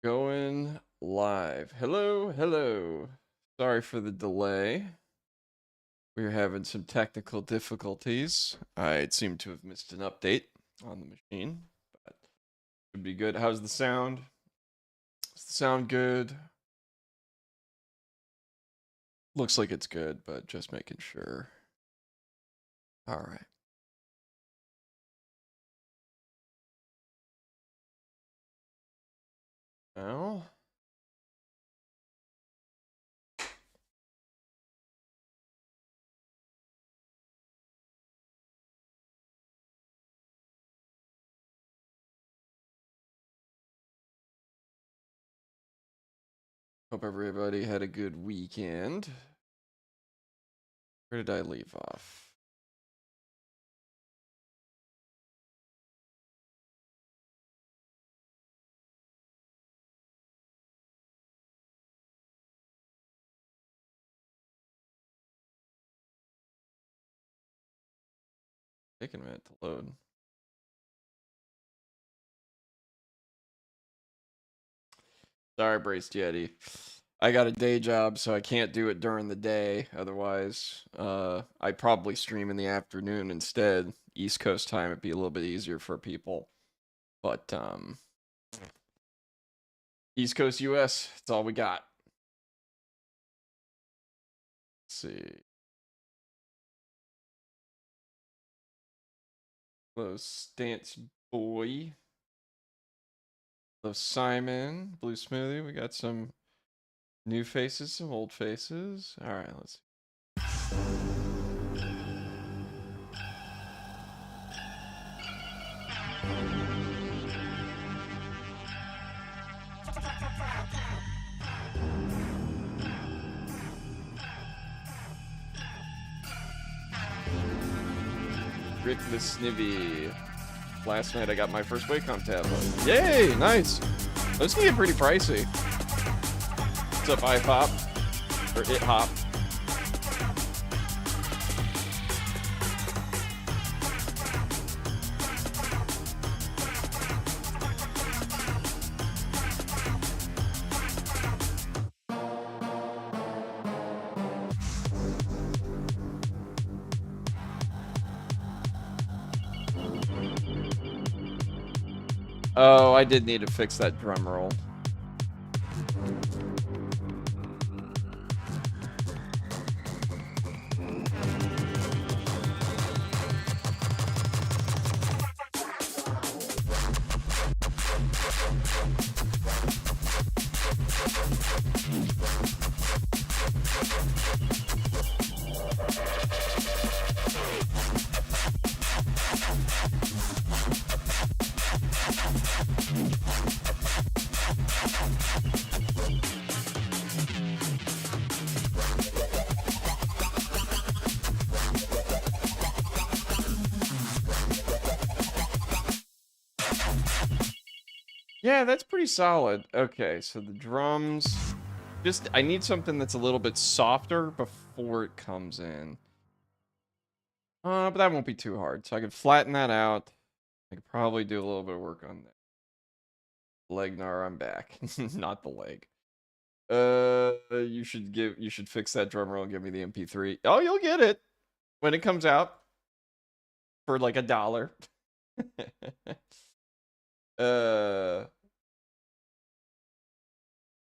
Going live. Hello, hello. Sorry for the delay. We're having some technical difficulties. I seem to have missed an update on the machine, but should be good. How's the sound? Does the sound good? Looks like it's good, but just making sure. All right. Well, hope everybody had a good weekend. Where did I leave off? Taking a minute to load. Sorry, Braced Yeti. I got a day job, so I can't do it during the day. Otherwise, I'd probably stream in the afternoon instead. East Coast time, it'd be a little bit easier for people. But, East Coast US, that's all we got. Let's see. Hello, Stance Boy. Hello, Simon. Blue Smoothie. We got some new faces, some old faces. All right, let's see. Rick the Snivy. Last night I got my first Wacom tablet. Yay, nice. Those can get pretty pricey. What's up, iPop? Or ItHop? Oh, I did need to fix that drum roll. Yeah, that's pretty solid. Okay, so the drums. I need something that's a little bit softer before it comes in. But that won't be too hard. So I could flatten that out. I could probably do a little bit of work on that. Locknar, I'm back. Not the leg. You should fix that drum roll and give me the MP3. Oh, you'll get it when it comes out for like $1.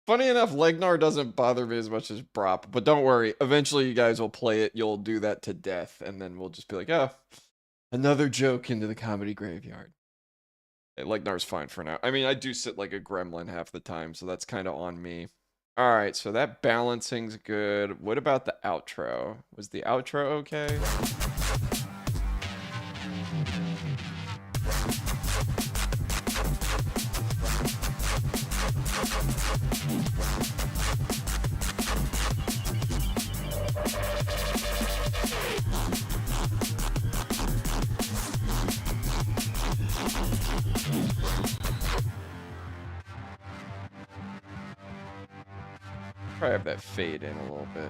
Funny enough, Locknar doesn't bother me as much as Brop, but don't worry. Eventually, you guys will play it. You'll do that to death, and then we'll just be like, oh, another joke into the comedy graveyard. Hey, Locknar's fine for now. I mean, I do sit like a gremlin half the time, so that's kind of on me. All right, so that balancing's good. What about the outro? Was the outro okay? Probably have that fade in a little bit.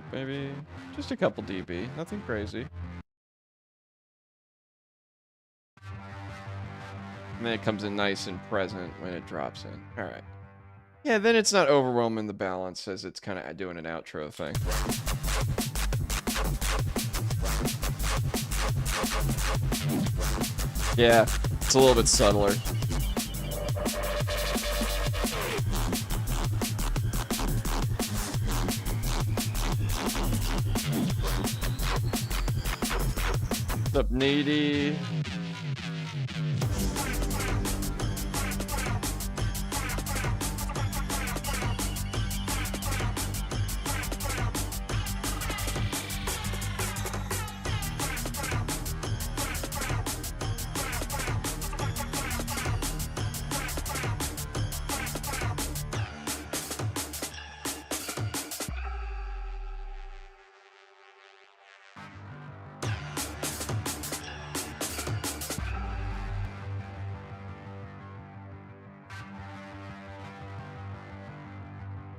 bit, maybe just a couple dB, nothing crazy. And then it comes in nice and present when it drops in. All right. Yeah, then it's not overwhelming the balance as it's kind of doing an outro thing. Yeah, it's a little bit subtler. What's up, Needy?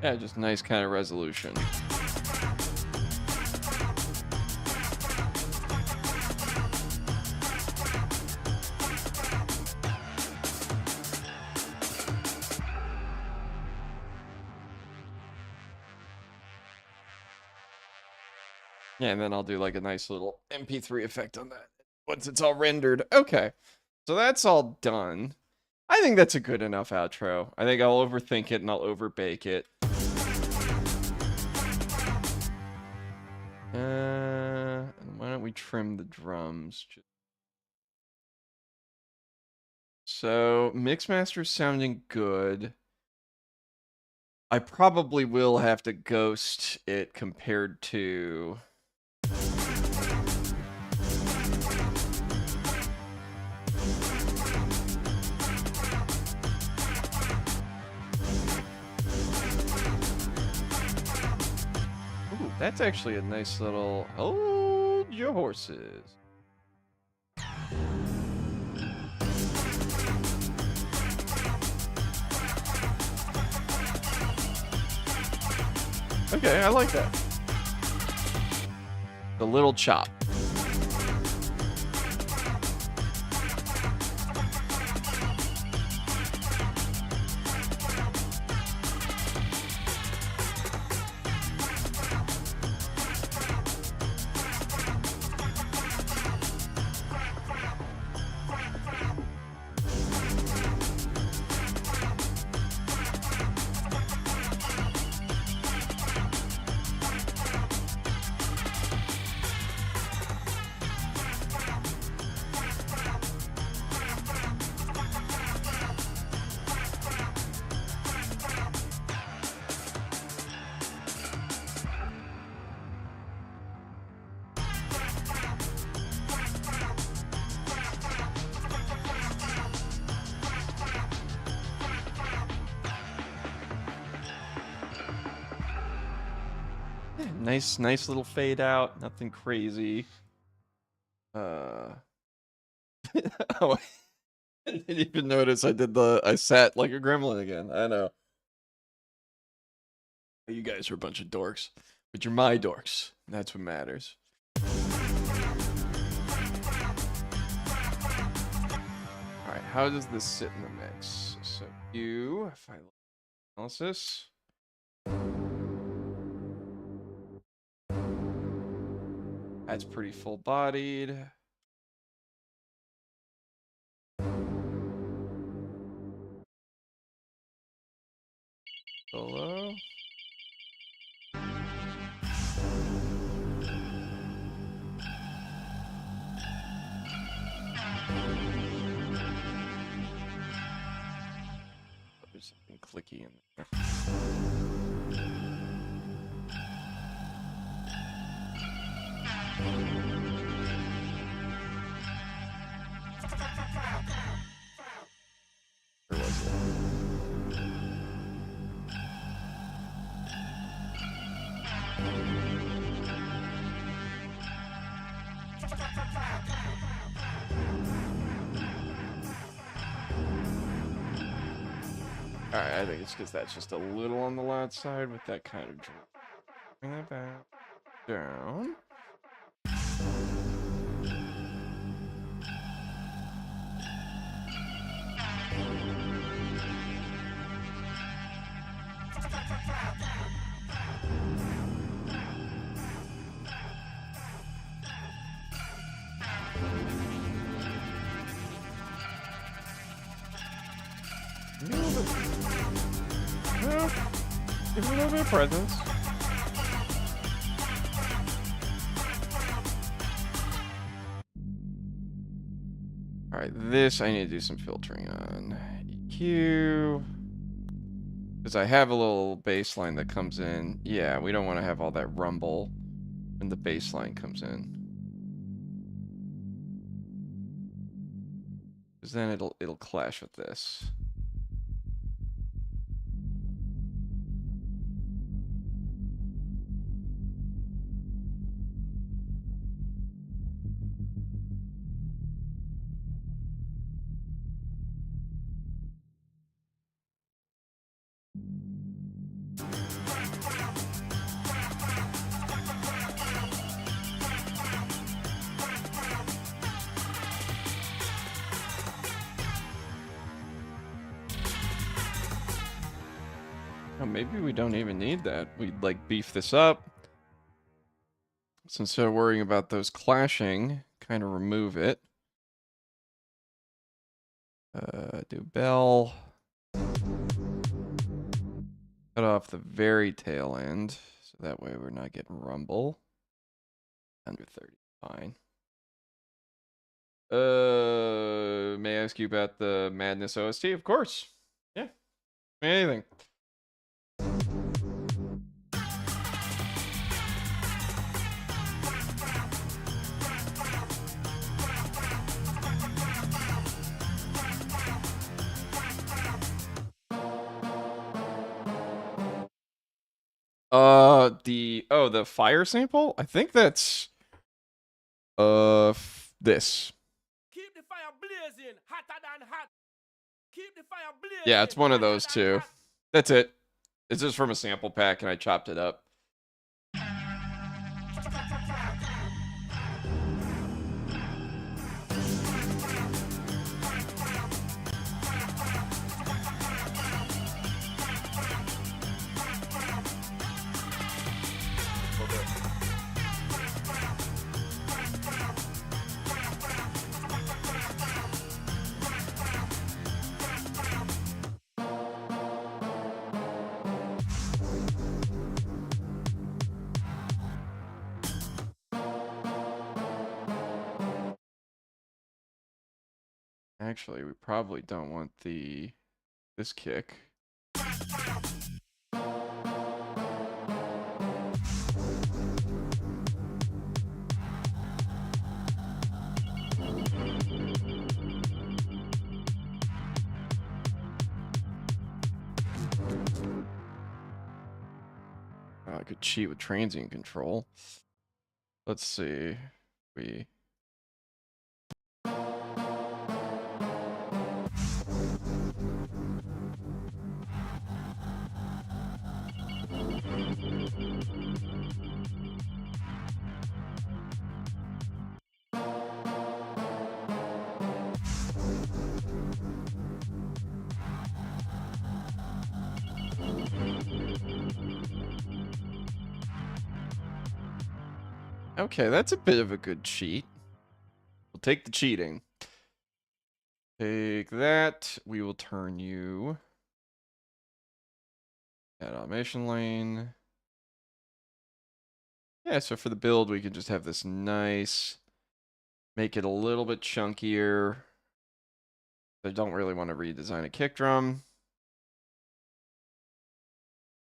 Yeah, just nice kind of resolution. Yeah, and then I'll do like a nice little MP3 effect on that once it's all rendered. Okay, so that's all done. I think that's a good enough outro. I think I'll overthink it and I'll overbake it. Why don't we trim the drums? So, Mixmaster's sounding good. I probably will have to ghost it compared to... Ooh, that's actually a nice little... Hold your horses. Okay, I like that. The little chop. Nice little fade out. Nothing crazy. Oh, I didn't even notice I sat like a gremlin again. I know. You guys are a bunch of dorks, but you're my dorks. That's what matters. All right, how does this sit in the mix? So if I analysis. That's pretty full-bodied. Solo. There's something clicky in there. Where was it? Alright, I think it's because that's just a little on the loud side with that kind of drop. Bring that back. Down. Well, give it a little bit of presence. All right, this I need to do some filtering on. EQ. Because I have a little bass line that comes in. Yeah, we don't want to have all that rumble when the bass line comes in. Because then it'll clash with this. Oh, maybe we don't even need that. We'd like beef this up. So instead of worrying about those clashing, kind of remove it. Do bell. Cut off the very tail end, so that way we're not getting rumble. Under 30, fine. May I ask you about the Madness OST? Of course. Yeah. Anything. The fire sample? I think that's this. Keep the fire blazing, hotter than hot. Keep the fire blazing. Yeah, it's one of those two. That's it. It's just from a sample pack and I chopped it up. Actually, we probably don't want this kick. I could cheat with transient control. Let's see. Okay, that's a bit of a good cheat. We'll take the cheating. Take that. We will turn you. Add automation lane. Yeah, so for the build, we can just have this nice. Make it a little bit chunkier. I don't really want to redesign a kick drum.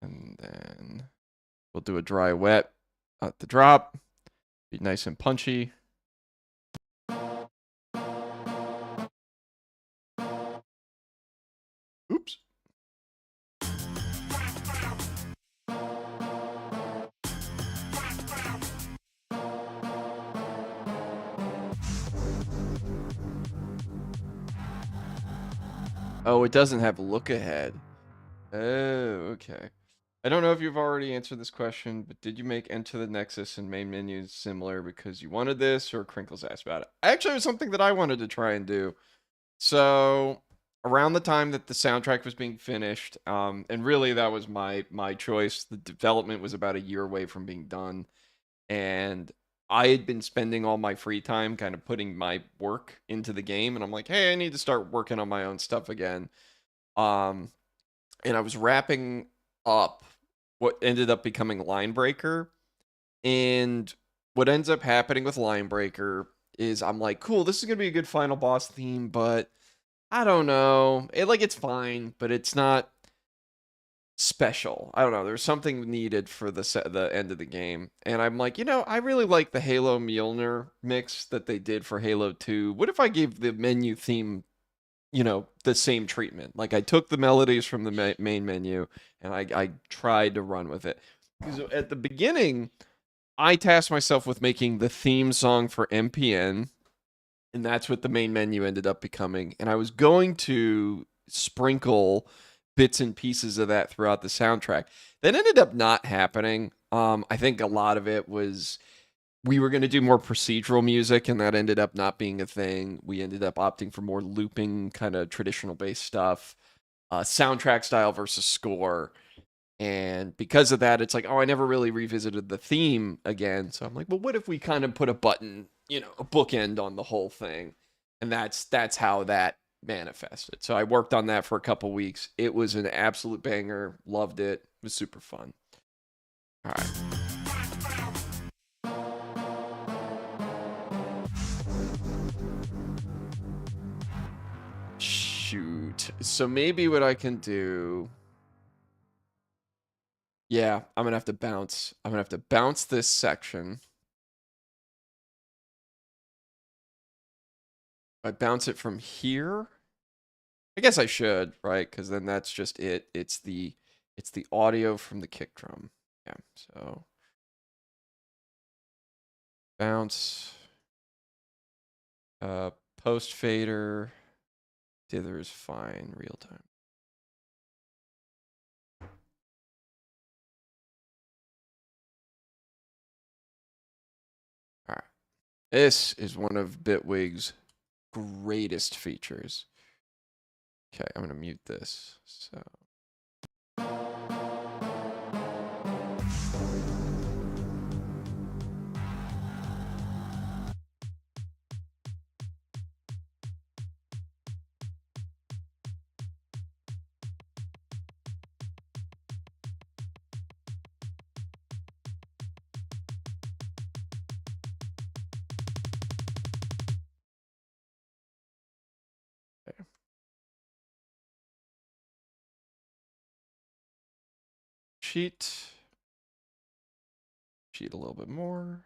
And then we'll do a dry wet at the drop. Be nice and punchy. Oops. Oh, it doesn't have look ahead. Oh, okay. I don't know if you've already answered this question, but did you make Enter the Nexus and main menus similar because you wanted this, or Crinkles asked about it? Actually, it was something that I wanted to try and do. So around the time that the soundtrack was being finished, and really that was my choice. The development was about a year away from being done, and I had been spending all my free time kind of putting my work into the game, and I'm like, hey, I need to start working on my own stuff again. Um, and I was wrapping up what ended up becoming Linebreaker, and what ends up happening with Linebreaker is I'm like, cool, this is gonna be a good final boss theme, but I don't know. It's fine, but it's not special. I don't know. There's something needed for the end of the game. And I'm like, I really like the Halo Mjolnir mix that they did for Halo 2. What if I gave the menu theme, the same treatment? Like I took the melodies from the main menu and I tried to run with it. Because at the beginning, I tasked myself with making the theme song for MPN, and that's what the main menu ended up becoming. And I was going to sprinkle bits and pieces of that throughout the soundtrack. That ended up not happening. I think a lot of it was we were going to do more procedural music, and that ended up not being a thing. We ended up opting for more looping, kind of traditional based stuff, soundtrack style versus score. And because of that, it's like, oh, I never really revisited the theme again. So I'm like, well, what if we kind of put a button, a bookend on the whole thing? And that's how that manifested. So I worked on that for a couple weeks. It was an absolute banger. Loved it. It was super fun. All right. Shoot. So maybe what I can do. Yeah, I'm gonna have to bounce. I'm gonna have to bounce this section. I bounce it from here. I guess I should, right? Because then that's just it. It's the audio from the kick drum. Yeah. So bounce, uh, post fader, dither is fine. Real time. All right. This is one of Bitwig's greatest features. Okay, I'm gonna mute this. So. Okay. Sheet a little bit more.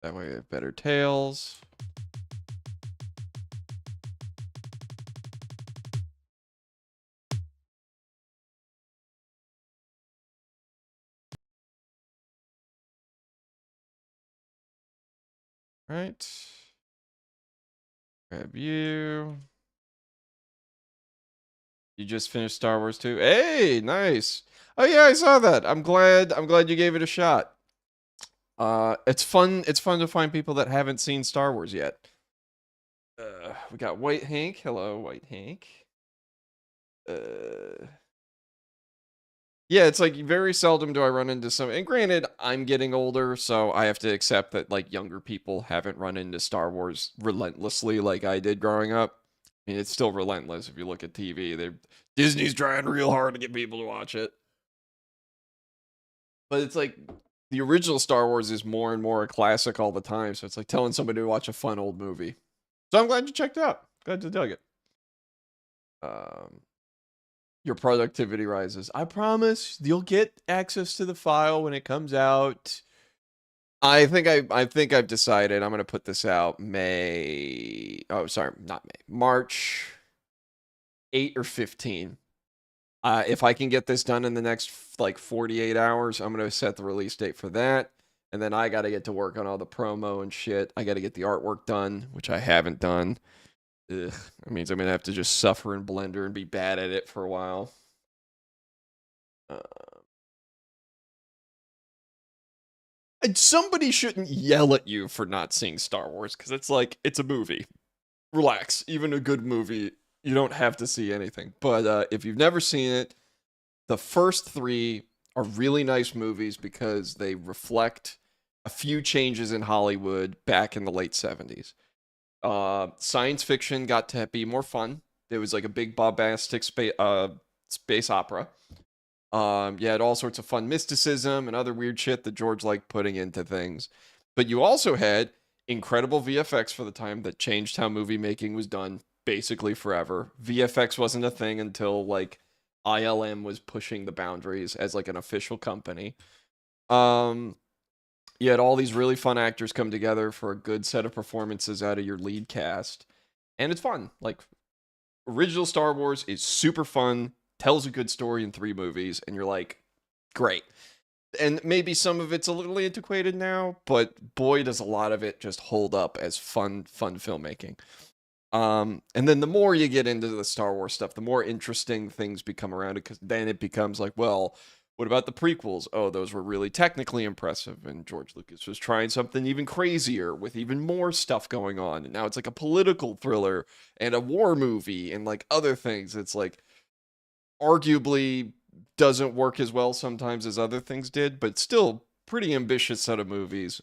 That way we have better tails. Right. Grab you. You just finished Star Wars 2. Hey, nice. Oh yeah, I saw that. I'm glad you gave it a shot. It's fun to find people that haven't seen Star Wars yet. We got White Hank. Hello, White Hank. Yeah, it's like very seldom do I run into some. And granted, I'm getting older, so I have to accept that like younger people haven't run into Star Wars relentlessly like I did growing up. I mean, it's still relentless if you look at TV. Disney's trying real hard to get people to watch it. But it's like the original Star Wars is more and more a classic all the time. So it's like telling somebody to watch a fun old movie. So I'm glad you checked it out. Glad you dug it. Your productivity rises. I promise you'll get access to the file when it comes out. I think I've decided I'm gonna put this out May. Oh, sorry, not May. March 8 or 15. If I can get this done in the next like 48 hours, I'm gonna set the release date for that. And then I got to get to work on all the promo and shit. I got to get the artwork done, which I haven't done. Ugh, that means I'm going to have to just suffer in Blender and be bad at it for a while. And somebody shouldn't yell at you for not seeing Star Wars, because it's like, it's a movie. Relax. Even a good movie, you don't have to see anything. But if you've never seen it, the first three are really nice movies because they reflect a few changes in Hollywood back in the late 70s. Science fiction got to be more fun. There was like a big bombastic space opera. You had all sorts of fun mysticism and other weird shit that George liked putting into things. But you also had incredible VFX for the time that changed how movie making was done basically forever. VFX wasn't a thing until like ILM was pushing the boundaries as like an official company. Um, you had all these really fun actors come together for a good set of performances out of your lead cast. And it's fun. Like, original Star Wars is super fun, tells a good story in 3 movies, and you're like, great. And maybe some of it's a little antiquated now, but boy, does a lot of it just hold up as fun filmmaking. And then the more you get into the Star Wars stuff, the more interesting things become around it, because then it becomes like, well, what about the prequels? Oh, those were really technically impressive, and George Lucas was trying something even crazier with even more stuff going on, and now it's like a political thriller and a war movie and like other things. It's like arguably doesn't work as well sometimes as other things did, but still pretty ambitious set of movies.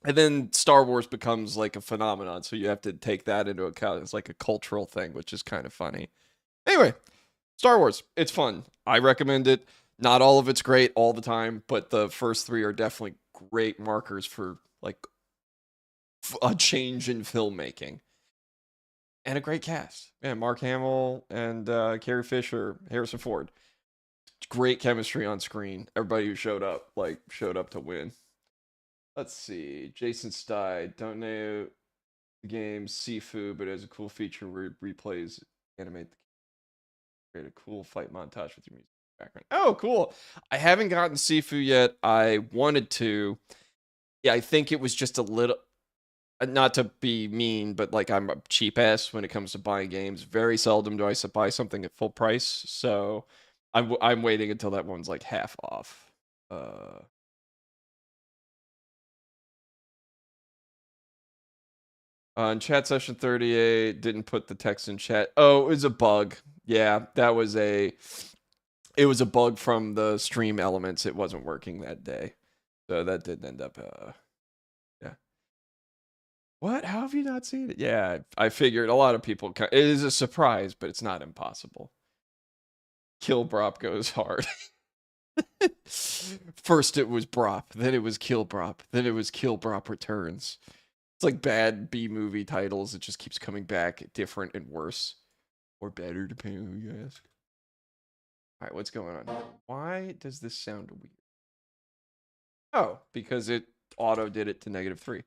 And then Star Wars becomes like a phenomenon, so you have to take that into account as like a cultural thing, which is kind of funny. Anyway, Star Wars, it's fun. I recommend it. Not all of it's great all the time, but the first 3 are definitely great markers for like a change in filmmaking. And a great cast. Yeah, Mark Hamill and Carrie Fisher, Harrison Ford. Great chemistry on screen. Everybody who showed up, like, showed up to win. Let's see. Jason Stide. Don't know the game Sifu, but it has a cool feature where it replays, animate, create a cool fight montage with your music background. Oh, cool. I haven't gotten Sifu yet. I wanted to. Yeah, I think it was just a little. Not to be mean, but like I'm a cheap ass when it comes to buying games. Very seldom do I buy something at full price, so I'm waiting until that one's like half off. On chat session 38, didn't put the text in chat. Oh, it was a bug. Yeah, that was a. It was a bug from the stream elements. It wasn't working that day, so that didn't end up. Yeah. What? How have you not seen it? Yeah, I figured a lot of people. It is a surprise, but it's not impossible. Kill Brop goes hard. First it was Brop, then it was Kill Brop, then it was Kill Brop Returns. It's like bad B movie titles. It just keeps coming back, different and worse, or better, depending on who you ask. All right, what's going on here? Why does this sound weird? Oh, because it auto did it to -3.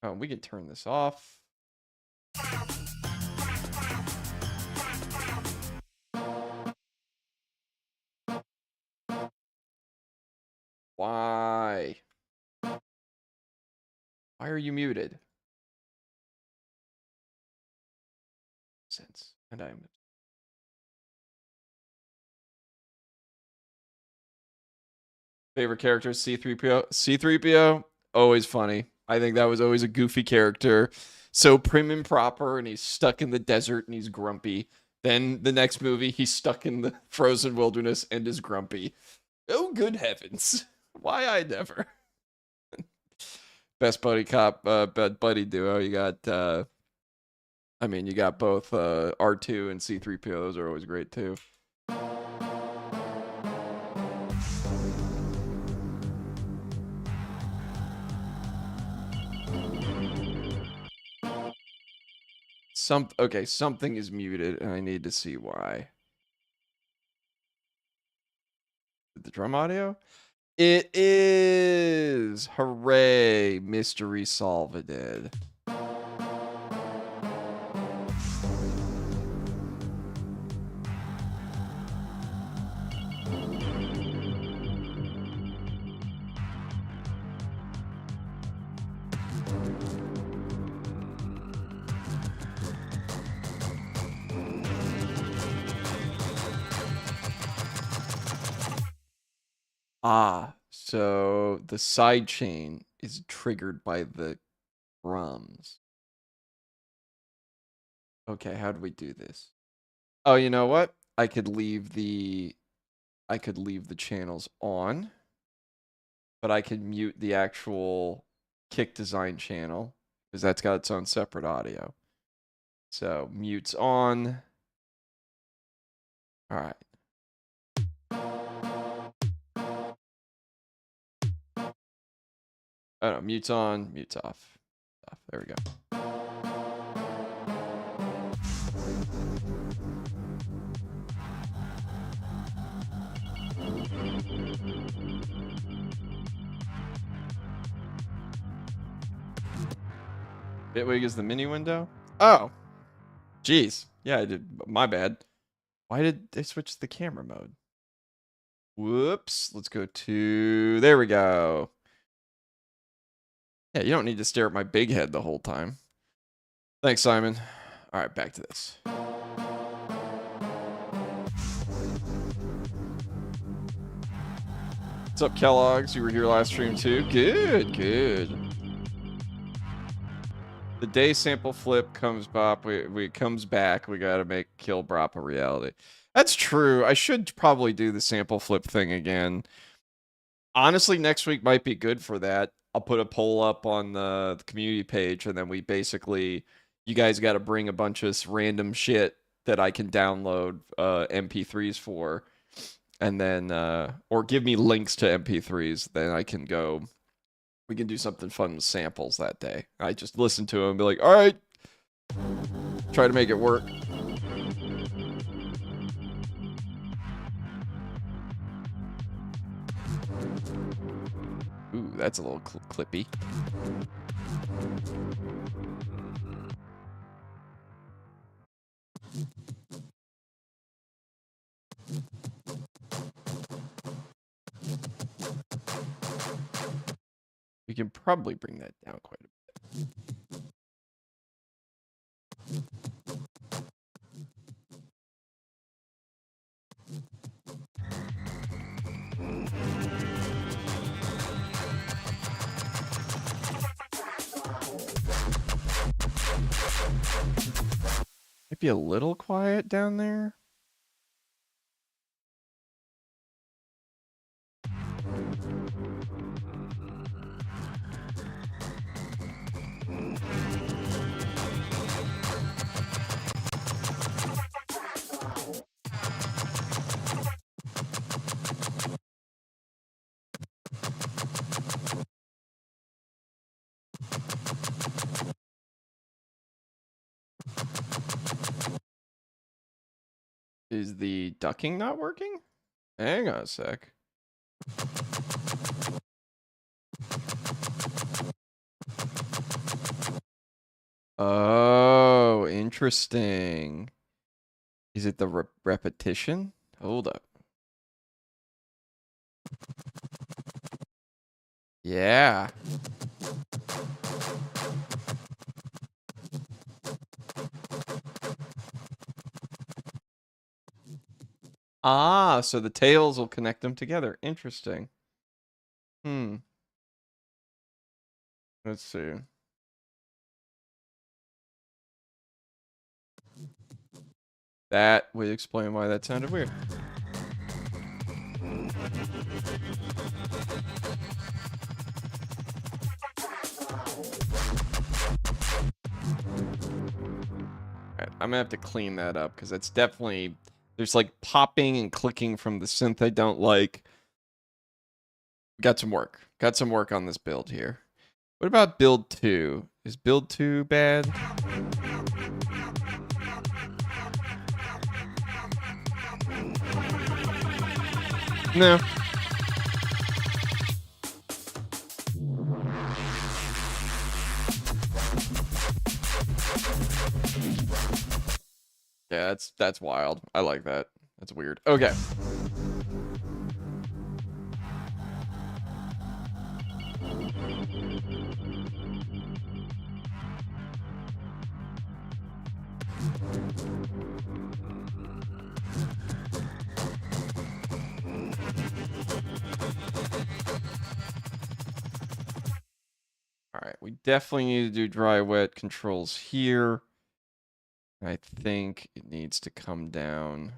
Oh, we could turn this off. Why? Why are you muted? Sense. And I'm favorite character C3PO. C3PO, always funny. I think that was always a goofy character. So prim and proper, and he's stuck in the desert and he's grumpy. Then the next movie, he's stuck in the frozen wilderness and is grumpy. Oh, good heavens. Why I never. Best buddy cop, buddy duo. You got, you got both R2 and C3PO. Those are always great too. Okay, something is muted, and I need to see why. The drum audio? It is! Hooray! Mystery solved. Ah, so the side chain is triggered by the drums. Okay, how do we do this? Oh, you know what? I could leave the channels on, but I could mute the actual kick design channel because that's got its own separate audio. So, mute's on. All right. Oh no, mute's on, mute's off. There we go. Bitwig is the mini window? Oh. Jeez. Yeah, I did. My bad. Why did they switch the camera mode? Whoops. Let's go to... There we go. Yeah, you don't need to stare at my big head the whole time. Thanks, Simon. All right, back to this. What's up, Kellogg's? You were here last stream too? Good, good. The day sample flip comes bop, we comes back, we gotta make kill Brop a reality. That's true. I should probably do the sample flip thing again. Honestly, next week might be good for that. I'll put a poll up on the community page, and then we basically, you guys got to bring a bunch of random shit that I can download MP3s for, and then, or give me links to MP3s, then I can go, we can do something fun with samples that day. I just listen to them and be like, all right, try to make it work. Ooh, that's a little clippy. We can probably bring that down quite a bit. Might be a little quiet down there. Is the ducking not working? Hang on a sec. Oh, interesting. Is it the repetition? Hold up. Yeah. Ah, so the tails will connect them together. Interesting. Let's see. That would explain why that sounded weird. Alright, I'm gonna have to clean that up because that's definitely, there's like popping and clicking from the synth I don't like. Got some work. Got some work on this build here. What about build 2? Is build 2 bad? No. that's wild. I like that. That's weird. Okay. All right, we definitely need to do dry wet controls here. I think it needs to come down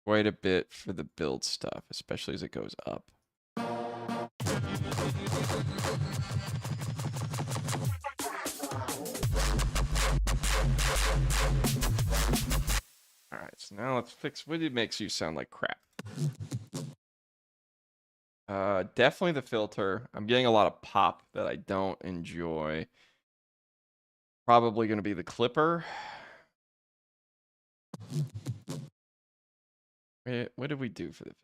quite a bit for the build stuff, especially as it goes up. All right, so now let's fix what makes you sound like crap. Definitely the filter. I'm getting a lot of pop that I don't enjoy. Probably going to be the clipper. Wait, what did we do for the filter?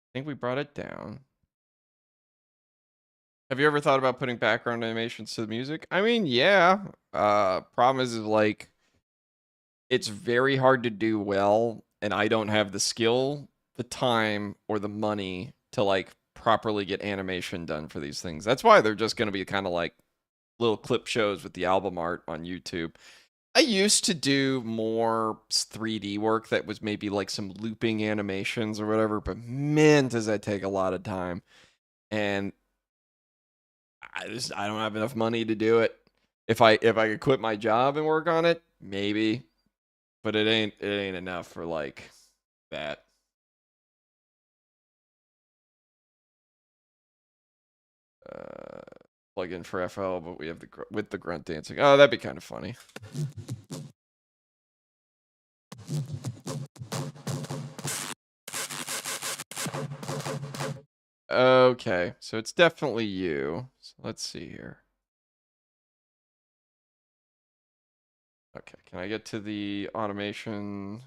I think we brought it down. Have you ever thought about putting background animations to the music? I mean, yeah. Problem is like, it's very hard to do well, and I don't have the skill, the time, or the money to like properly get animation done for these things. That's why they're just going to be kind of like little clip shows with the album art on YouTube. I used to do more 3D work that was maybe like some looping animations or whatever, but man, does that take a lot of time. And I don't have enough money to do it. If I could quit my job and work on it, maybe, but it ain't enough for like that. Plug in for FL, but we have with the grunt dancing. Oh, that'd be kind of funny. Okay, so it's definitely you. So let's see here. Okay, can I get to the automation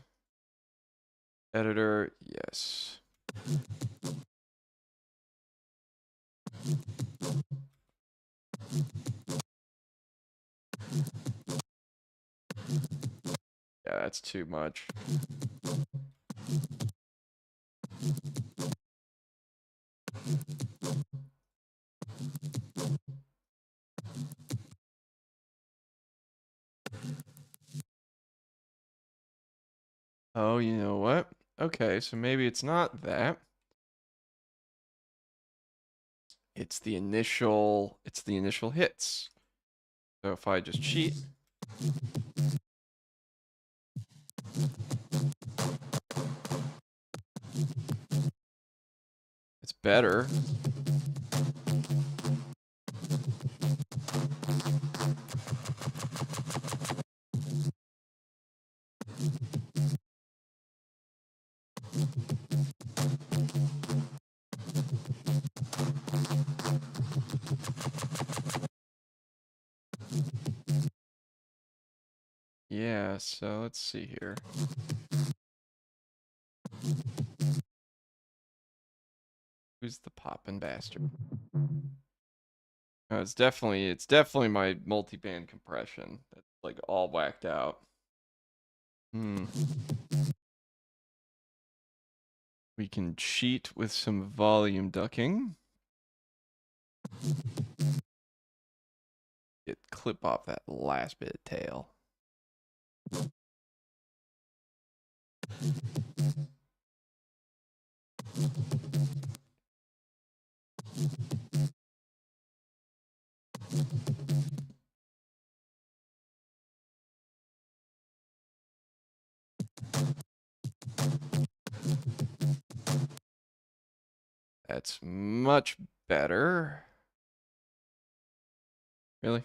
editor? Yes. Yeah, that's too much. Oh, you know what? Okay, so maybe it's not that. It's the initial hits. So if I just cheat. It's better. Yeah, so let's see here. Who's the poppin' bastard? No, it's definitely my multi-band compression that's like all whacked out. We can cheat with some volume ducking. Clip off that last bit of tail. That's much better. Really?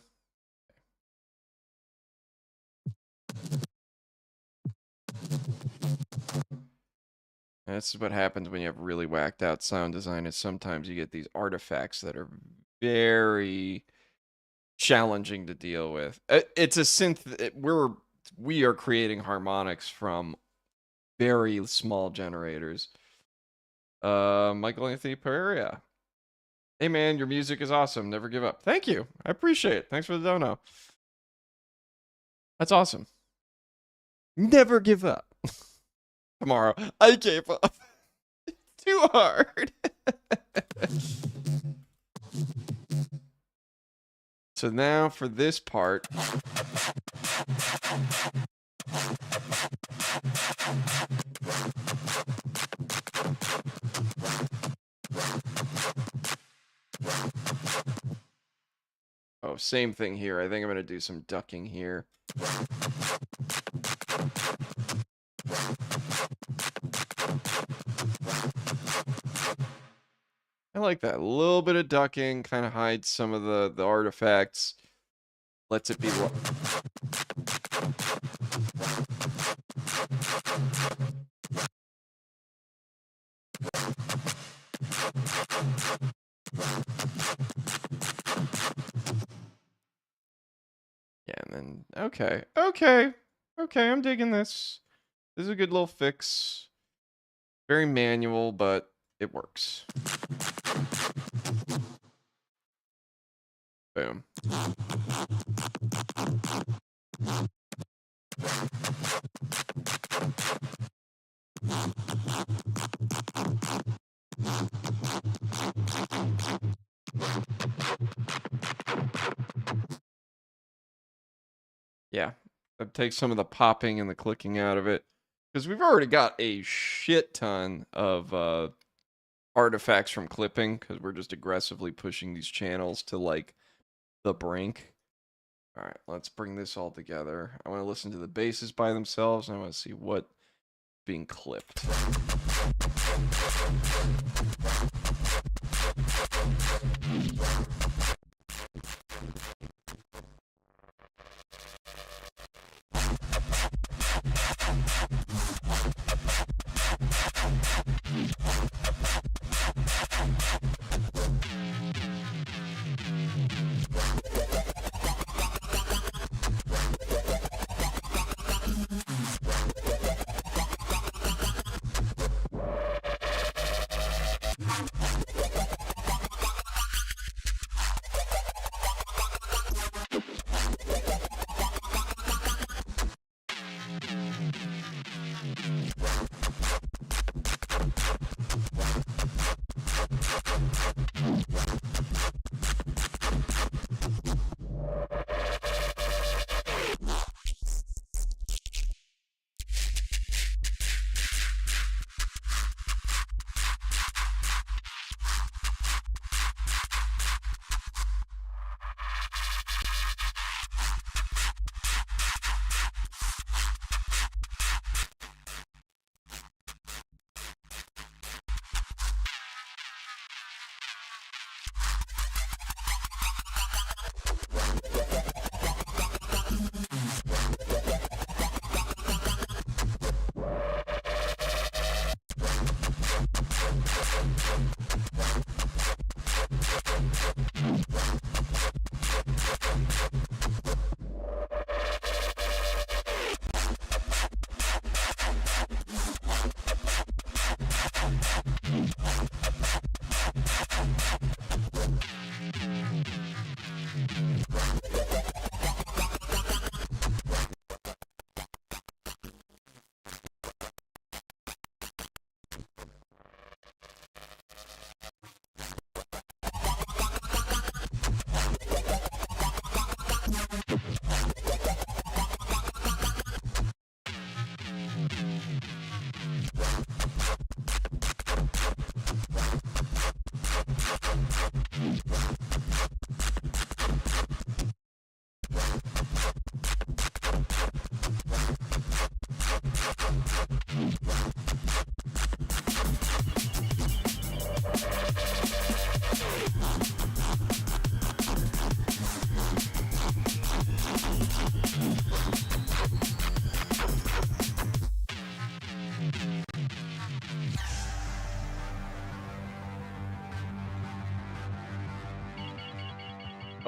This is what happens when you have really whacked out sound design, is sometimes you get these artifacts that are very challenging to deal with. It's a synth. We are creating harmonics from very small generators. Michael Anthony Pereira. Hey man, your music is awesome. Never give up. Thank you. I appreciate it. Thanks for the dono. That's awesome. Never give up. Tomorrow, I gave up. Too hard. So now for this part. Oh, same thing here. I think I'm going to do some ducking here. I like that. A little bit of ducking kind of hides some of the artifacts. Lets it be. Yeah, and then okay, I'm digging this. This is a good little fix. Very manual, but it works. Boom. Yeah, that takes some of the popping and the clicking out of it. Because we've already got a shit ton of artifacts from clipping, because we're just aggressively pushing these channels to, like, the brink. Alright, let's bring this all together. I want to listen to the basses by themselves, and I want to see what's being clipped.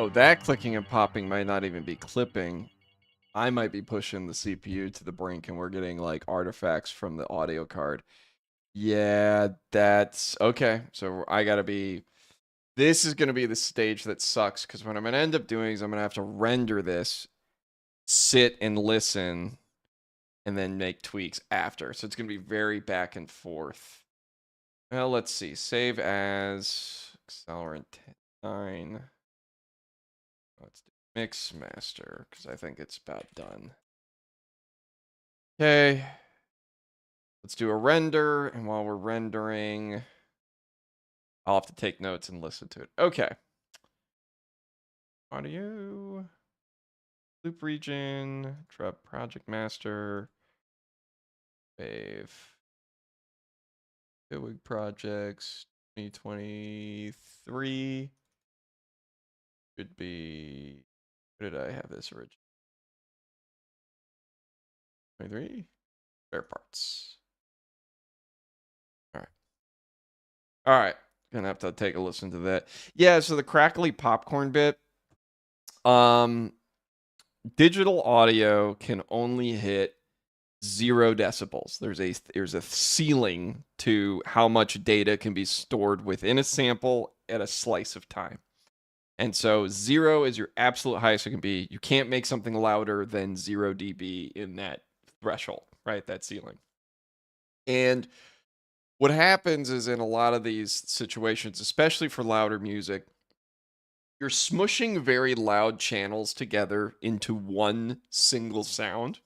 Oh, that clicking and popping might not even be clipping. I might be pushing the CPU to the brink and we're getting like artifacts from the audio card. Yeah, that's okay. So I gotta be. This is gonna be the stage that sucks because what I'm gonna end up doing is I'm gonna have to render this, sit and listen, and then make tweaks after. So it's going to be very back and forth. Well, let's see. Save as accelerant 9. Let's do mix master because I think it's about done. Okay. Let's do a render, and while we're rendering, I'll have to take notes and listen to it. Okay. Audio, loop region, drop project master, wave, Big projects, 2023 should be. Where did I have this originally? 23 spare parts. All right. All right. Gonna have to take a listen to that. Yeah. So the crackly popcorn bit. Digital audio can only hit 0 decibels. There's a ceiling to how much data can be stored within a sample at a slice of time. And so 0 is your absolute highest it can be. You can't make something louder than 0 dB in that threshold, right? That ceiling. And what happens is in a lot of these situations, especially for louder music, you're smushing very loud channels together into one single sound.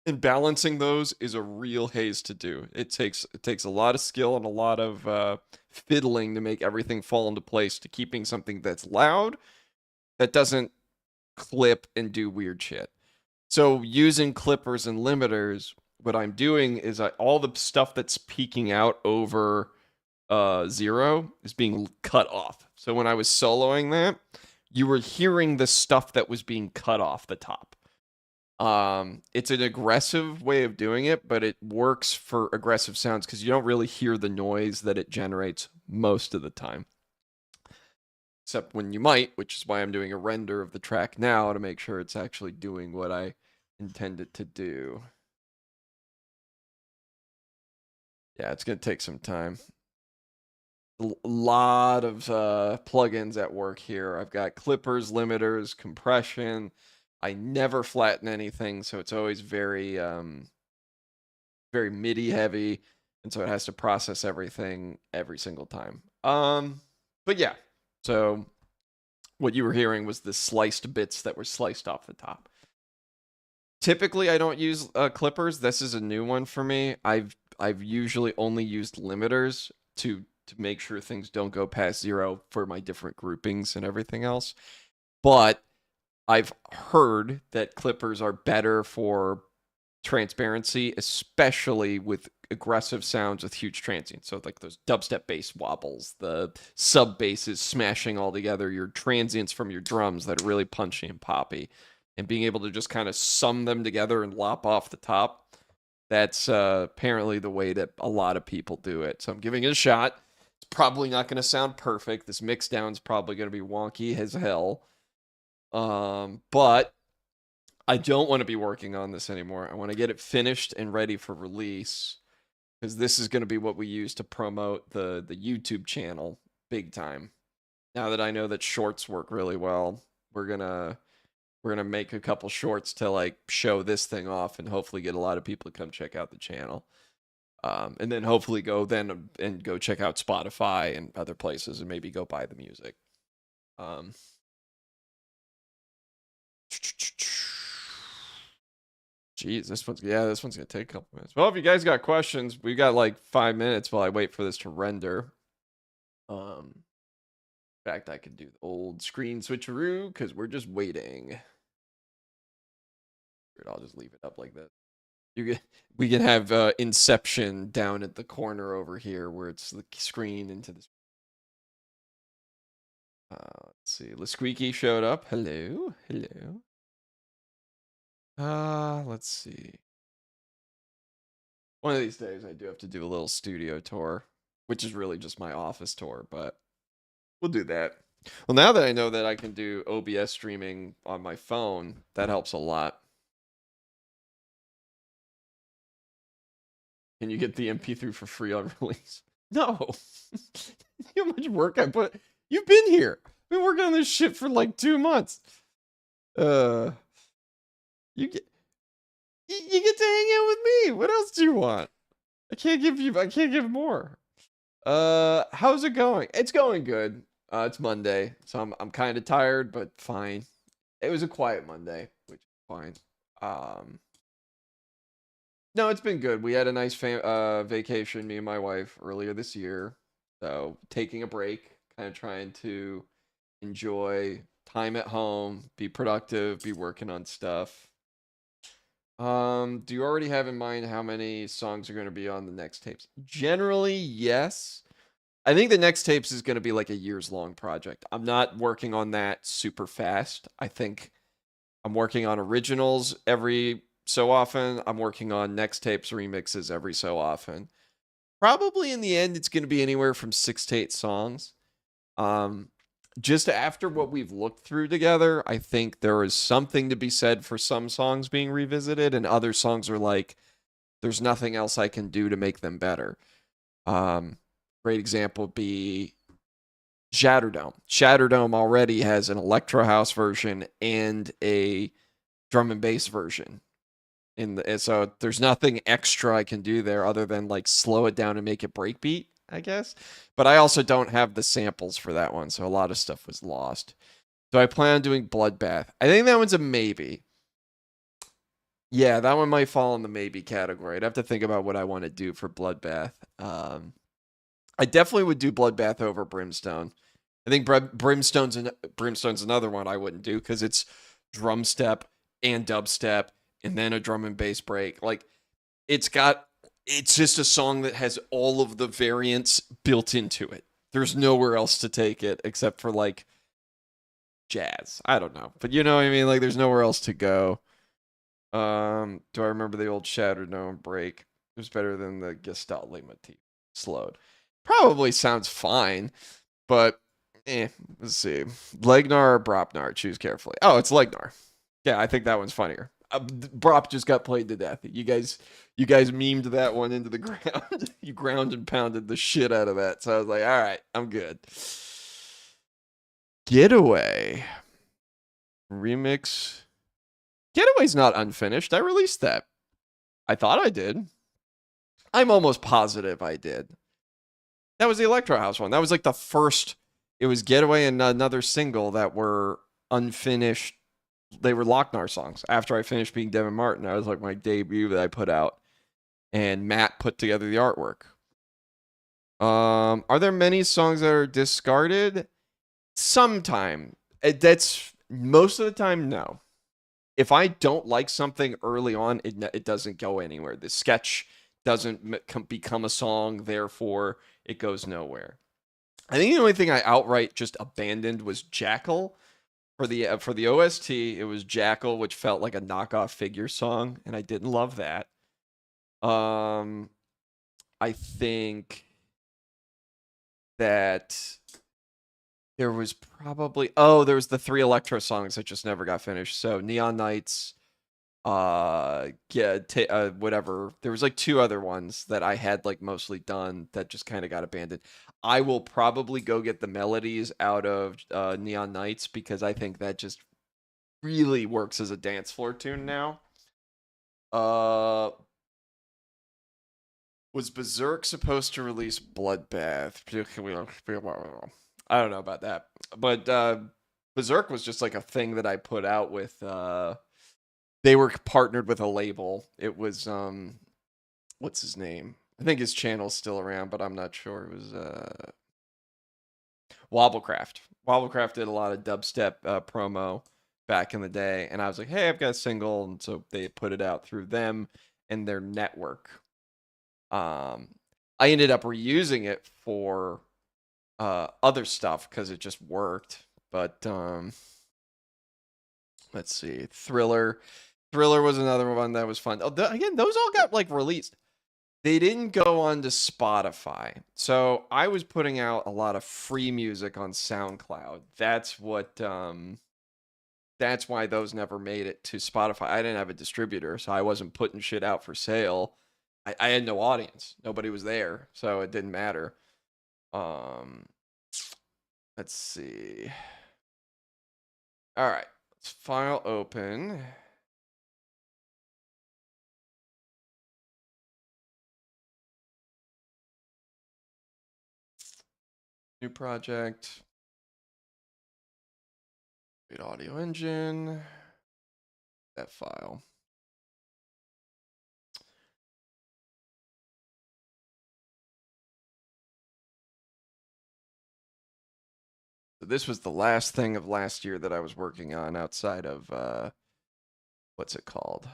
And balancing those is a real haze to do. It takes a lot of skill and a lot of fiddling to make everything fall into place to keeping something that's loud that doesn't clip and do weird shit. So using clippers and limiters, what I'm doing is all the stuff that's peaking out over 0 is being cut off. So when I was soloing that, you were hearing the stuff that was being cut off the top. It's an aggressive way of doing it, but it works for aggressive sounds because you don't really hear the noise that it generates most of the time. Except when you might, which is why I'm doing a render of the track now to make sure it's actually doing what I intend it to do. Yeah, it's going to take some time. A lot of plugins at work here. I've got clippers, limiters, compression. I never flatten anything, so it's always very very MIDI heavy, and so it has to process everything every single time. But yeah, so what you were hearing was the sliced bits that were sliced off the top. Typically, I don't use clippers. This is a new one for me. I've usually only used limiters to make sure things don't go past 0 for my different groupings and everything else. But I've heard that clippers are better for transparency, especially with aggressive sounds with huge transients. So like those dubstep bass wobbles, the sub basses smashing all together, your transients from your drums that are really punchy and poppy, and being able to just kind of sum them together and lop off the top. That's apparently the way that a lot of people do it. So I'm giving it a shot. It's probably not going to sound perfect. This mix down is probably going to be wonky as hell. But I don't want to be working on this anymore. I want to get it finished and ready for release because this is going to be what we use to promote the YouTube channel big time. Now that I know that shorts work really well, we're gonna make a couple shorts to like show this thing off and hopefully get a lot of people to come check out the channel. And then hopefully go then and go check out Spotify and other places and maybe go buy the music. Geez, this one's gonna take a couple minutes. Well, if you guys got questions, we got like 5 minutes while I wait for this to render. In fact, I could do the old screen switcheroo because we're just waiting. I'll just leave it up like that. We can have Inception down at the corner over here where it's the screen into this. Let's see. LaSqueaky showed up. Hello. Let's see. One of these days I do have to do a little studio tour, which is really just my office tour, but we'll do that. Well, now that I know that I can do OBS streaming on my phone, that helps a lot. Can you get the MP3 for free on release? No. You know how much work I put? You've been here. I've been working on this shit for like 2 months. You get You get to hang out with me. What else do you want? I can't give more. How's it going? It's going good. It's Monday, so I'm kind of tired, but fine. It was a quiet Monday, which is fine. Um, no, it's been good. We had a nice vacation, me and my wife, earlier this year. So taking a break, kind of trying to enjoy time at home, be productive, be working on stuff. Do you already have in mind how many songs are going to be on the next tapes? Generally, yes. I think the next tapes is going to be like a years long project. I'm not working on that super fast. I think I'm working on originals every so often. I'm working on next tapes remixes every so often. Probably in the end, it's going to be anywhere from 6 to 8 songs. Um, just after what we've looked through together, I think there is something to be said for some songs being revisited, and other songs are like, there's nothing else I can do to make them better. Um, Great example would be Shatterdome. Shatterdome already has an electro house version and a drum and bass version. So there's nothing extra I can do there other than like slow it down and make it breakbeat, I guess. But I also don't have the samples for that one, so a lot of stuff was lost. So I plan on doing Bloodbath. I think that one's a maybe. Yeah, that one might fall in the maybe category. I'd have to think about what I want to do for Bloodbath. I definitely would do Bloodbath over Brimstone. I think Brimstone's another one I wouldn't do because it's drum step and dubstep and then a drum and bass break. Like it's just a song that has all of the variants built into it. There's nowhere else to take it except for like jazz. I don't know, but you know what I mean. Like there's nowhere else to go. Do I remember the old Shattered Gnome break? It was better than the Gestalt leitmotif slowed. Probably sounds fine, but let's see. Legnar or Bropnar? Choose carefully. Oh, it's Legnar. Yeah, I think that one's funnier. Brop just got played to death. You guys memed that one into the ground. You ground and pounded the shit out of that. So I was like, all right, I'm good. Getaway remix. Getaway's not unfinished. I released that. I thought I did. I'm almost positive I did. That was the Electro House one. That was like the first. It was Getaway and another single that were unfinished. They were Locknar songs. After I finished being Devin Martin, that was like my debut that I put out, and Matt put together the artwork. Are there many songs that are discarded? Sometime. That's most of the time. No. If I don't like something early on, it doesn't go anywhere. The sketch doesn't become a song, therefore it goes nowhere. I think the only thing I outright just abandoned was Jackal. For the OST, it was Jackal, which felt like a knockoff Figure song, and I didn't love that. I think that there was there was the 3 electro songs that just never got finished. So Neon Nights, whatever. There was like 2 other ones that I had like mostly done that just kind of got abandoned. I will probably go get the melodies out of Neon Nights because I think that just really works as a dance floor tune now. Was Berserk supposed to release Bloodbath? I don't know about that. But Berserk was just like a thing that I put out with they were partnered with a label. It was what's his name? I think his channel's still around, but I'm not sure. It was Wobblecraft. Wobblecraft did a lot of dubstep promo back in the day, and I was like, "Hey, I've got a single," and so they put it out through them and their network. I ended up reusing it for other stuff because it just worked. But let's see, Thriller. Thriller was another one that was fun. Oh, again, those all got like released. They didn't go on to Spotify. So I was putting out a lot of free music on SoundCloud. That's why those never made it to Spotify. I didn't have a distributor, so I wasn't putting shit out for sale. I had no audience. Nobody was there, so it didn't matter. Um let's see. All right. Let's file open. New project. Create audio engine. That file. So this was the last thing of last year that I was working on outside of what's it called?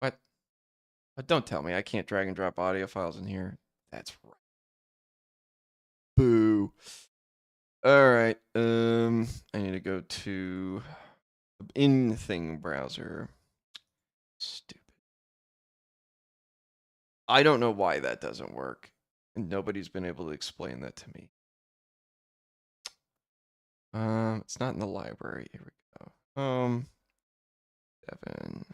What? Don't tell me I can't drag and drop audio files in here. That's right. Boo. All right. I need to go to in thing browser. Stupid. I don't know why that doesn't work, and nobody's been able to explain that to me. It's not in the library. Here we go. Devin.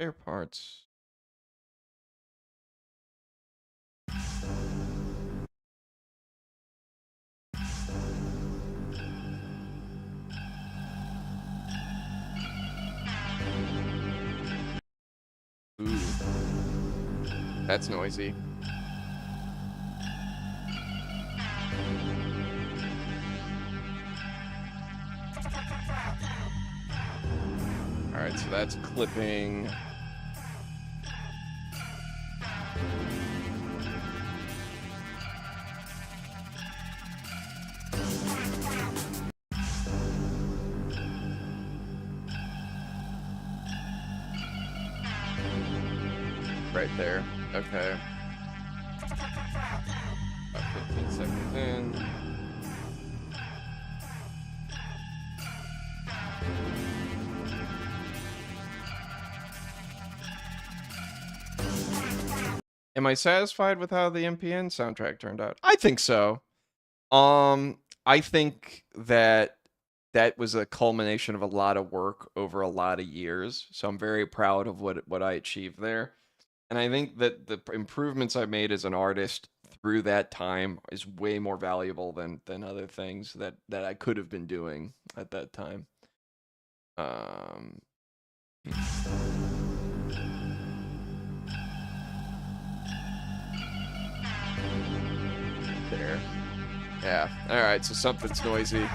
Spare parts. Ooh. That's noisy. All right, so that's clipping. Right there. Okay. About 15 seconds in. Am I satisfied with how the MPN soundtrack turned out? I think so. I think that was a culmination of a lot of work over a lot of years. So I'm very proud of what I achieved there. And I think that the improvements I made as an artist through that time is way more valuable than other things that I could have been doing at that time. There. Yeah. All right. So something's noisy.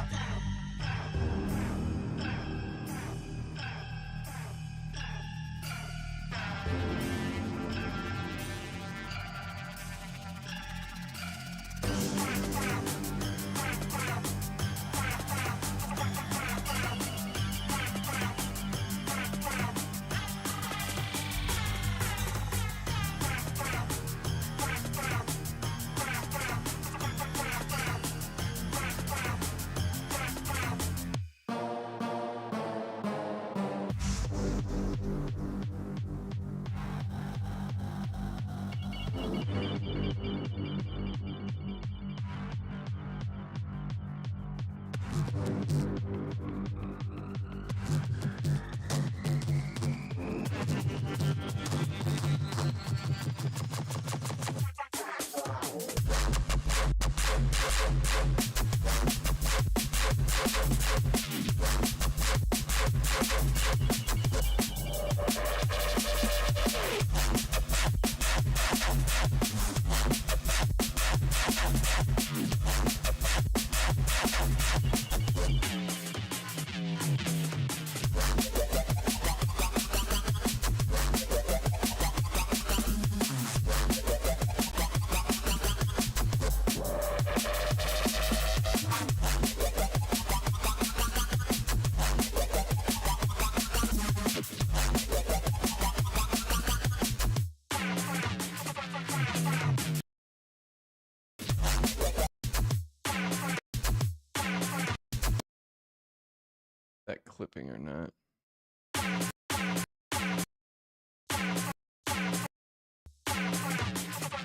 That clipping or not.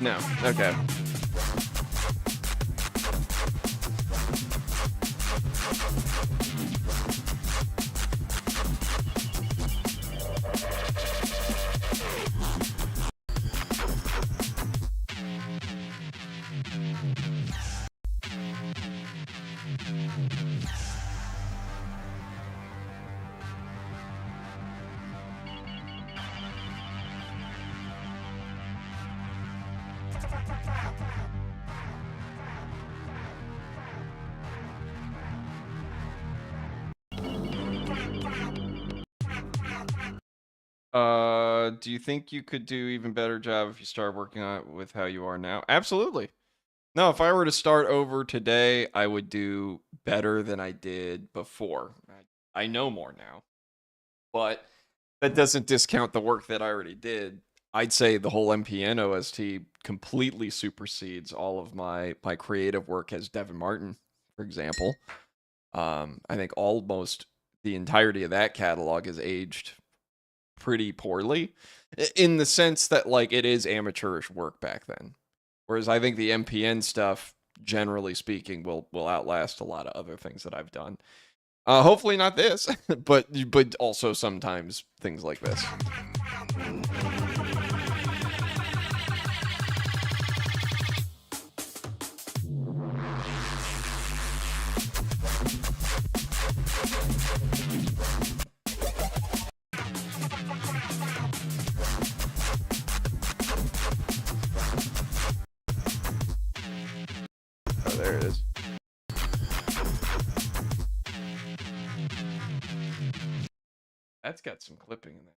No. Okay. Do you think you could do even better job if you start working on it with how you are now? Absolutely. No, if I were to start over today, I would do better than I did before. I know more now, but that doesn't discount the work that I already did. I'd say the whole MPN OST completely supersedes all of my creative work as Devin Martin, for example. I think almost the entirety of that catalog is aged pretty poorly in the sense that like it is amateurish work back then. Whereas I think the MPN stuff, generally speaking, will outlast a lot of other things that I've done. Hopefully not this, but also sometimes things like this. Oh, there it is. That's got some clipping in there.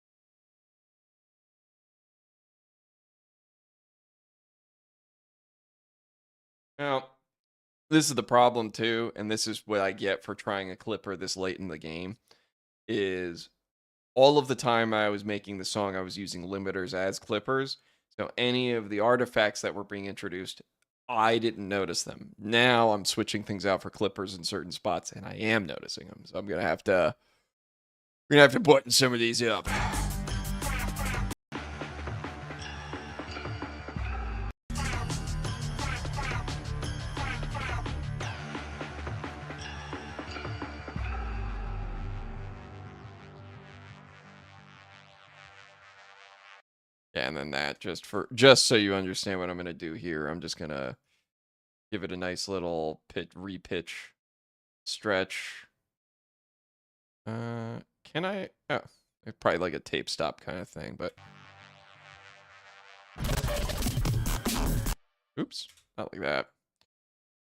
Now, this is the problem too, and this is what I get for trying a clipper this late in the game, is all of the time I was making the song, I was using limiters as clippers. So any of the artifacts that were being introduced, I didn't notice them. Now I'm switching things out for clippers in certain spots, and I am noticing them. So I'm gonna have to button some of these up. Yeah, and then that just so you understand what I'm gonna do here, I'm just gonna give it a nice little repitch stretch. Can I? Oh, probably like a tape stop kind of thing, but oops, not like that.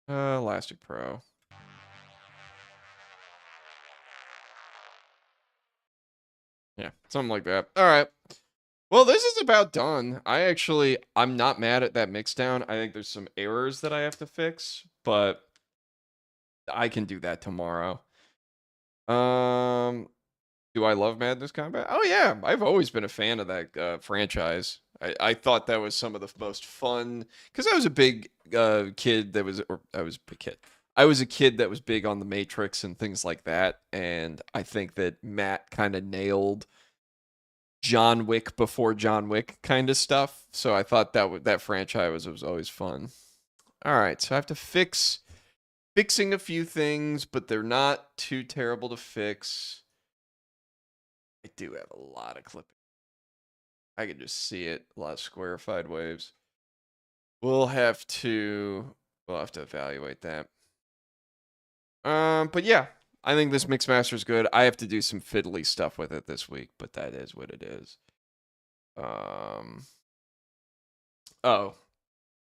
Elastic Pro. Yeah, something like that. All right. Well, this is about done. I'm not mad at that mixdown. I think there's some errors that I have to fix, but I can do that tomorrow. Um, do I love Madness Combat? Oh yeah, I've always been a fan of that franchise. I thought that was some of the most fun because I was a big kid that was, or I was a kid. I was a kid that was big on the Matrix and things like that, and I think that Matt kind of nailed John Wick before John Wick kind of stuff. So I thought that franchise was always fun. All right, so I have to fixing a few things, but they're not too terrible to fix. I do have a lot of clipping. I can just see it. A lot of squarified waves. We'll have to evaluate that. But yeah, I think this mix master is good. I have to do some fiddly stuff with it this week, but that is what it is. Oh,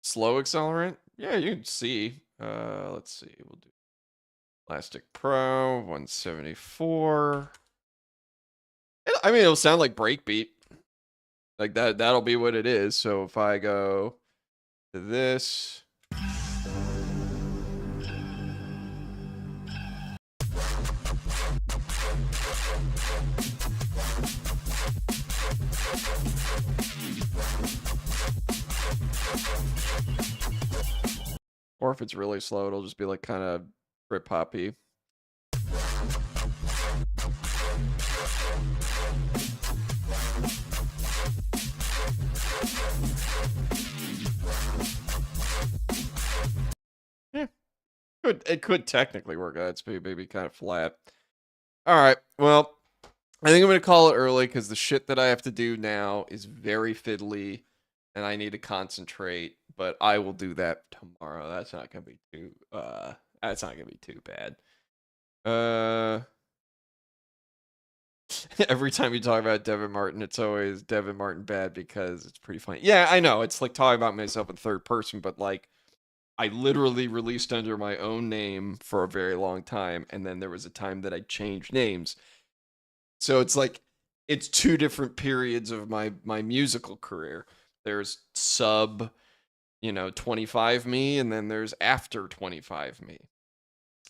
slow accelerant? Yeah, you can see. Let's see. We'll do Elastic Pro 174. I mean, it'll sound like breakbeat. Like that'll be what it is. So if I go to this, or if it's really slow, it'll just be like kind of Brit poppy. Yeah, it could technically work out. It's maybe kind of flat. All right, well, I think I'm gonna call it early because the shit that I have to do now is very fiddly, and I need to concentrate. But I will do that tomorrow. That's not gonna be too. That's not gonna be too bad. Every time you talk about Devin Martin, it's always Devin Martin bad because it's pretty funny. Yeah, I know. It's like talking about myself in third person, but like I literally released under my own name for a very long time, and then there was a time that I changed names. So it's like it's two different periods of my musical career. There's sub, 25 me, and then there's after 25 me.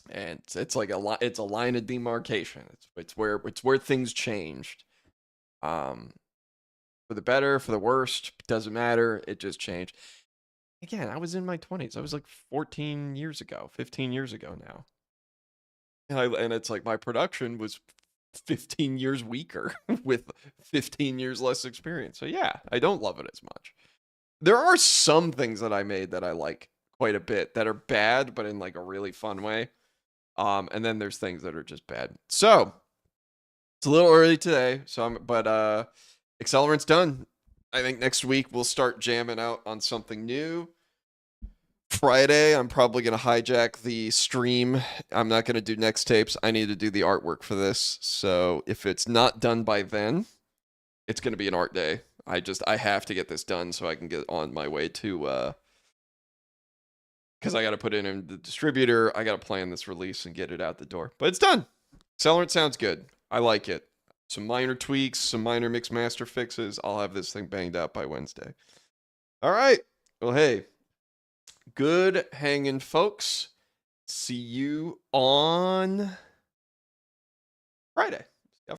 And it's like it's a line of demarcation. It's where things changed. Um for the better, for the worst, doesn't matter. It just changed. Again, I was in my 20s. I was like 14 years ago, 15 years ago now. And it's like my production was 15 years weaker with 15 years less experience. So yeah, I don't love it as much. There are some things that I made that I like quite a bit that are bad, but in like a really fun way. And then there's things that are just bad. So it's a little early today. But Accelerant's done. I think next week we'll start jamming out on something new. Friday, I'm probably going to hijack the stream. I'm not going to do next tapes. I need to do the artwork for this. So if it's not done by then, it's going to be an art day. I have to get this done so I can get on my way to, because I got to put it in the distributor. I got to plan this release and get it out the door. But it's done. Accelerant sounds good. I like it. Some minor tweaks, some minor mix master fixes. I'll have this thing banged out by Wednesday. All right. Well, hey, good hanging, folks. See you on Friday.